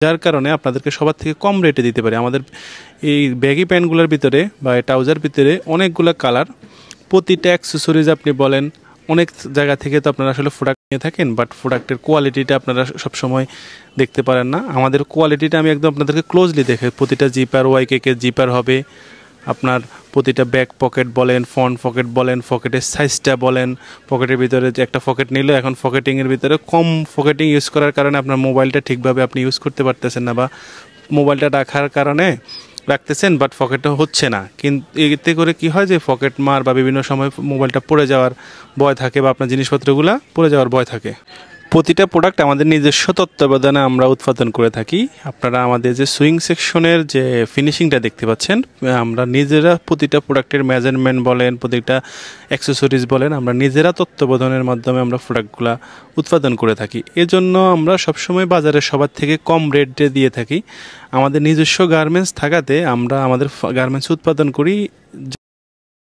যার কারণে আপনাদেরকে সবার থেকে কম রেটে দিতে পারি। আমাদের এই ব্যাগি প্যান্টগুলোর ভিতরে বা ট্রাউজার ভিতরে অনেকগুলো কালার, প্রতিটা অ্যাক্সেসরিজ আপনি বলেন, অনেক জায়গা থেকে তো আপনারা আসলে প্রোডাক্ট নিয়ে থাকেন, বাট প্রোডাক্টের কোয়ালিটিটা আপনারা সবসময় দেখতে পারেন না। আমাদের কোয়ালিটিটা আমি একদম আপনাদেরকে ক্লোজলি দেখে, প্রতিটা জিপার ওয়াইকেকের জিপার হবে, আপনার প্রতিটা ব্যাক পকেট বলেন, ফ্রন্ট পকেট বলেন, পকেটের সাইজটা বলেন, পকেটের ভিতরে যে একটা পকেট নিলে এখন পকেটিংয়ের ভিতরে কম পকেটিং ইউজ করার কারণে আপনার মোবাইলটা ঠিকভাবে আপনি ইউজ করতে পারতেছেন না, বা মোবাইলটা রাখার কারণে রাখতেছেন বাট পকেটটা হচ্ছে না। কিন্তু এতে করে কি হয় যে পকেট মার বা বিভিন্ন সময় মোবাইলটা পড়ে যাওয়ার ভয় থাকে, বা আপনার জিনিসপত্রগুলো পড়ে যাওয়ার ভয় থাকে। প্রতিটা প্রোডাক্ট আমাদের নিজস্ব তত্ত্বাবধানে আমরা উৎপাদন করে থাকি। আপনারা আমাদের যে সুইং সেকশনের যে ফিনিশিংটা দেখতে পাচ্ছেন, আমরা নিজেরা প্রতিটা প্রোডাক্টের মেজারমেন্ট বলেন, প্রতিটা অ্যাক্সেসরিজ বলেন, আমরা নিজেরা তত্ত্বাবধানের মাধ্যমে আমরা প্রোডাক্টগুলো উৎপাদন করে থাকি। এজন্য আমরা সবসময় বাজারে সবার থেকে কম রেটে দিয়ে থাকি। আমাদের নিজস্ব গার্মেন্টস থাকাতে আমরা আমাদের গার্মেন্টস উৎপাদন করি।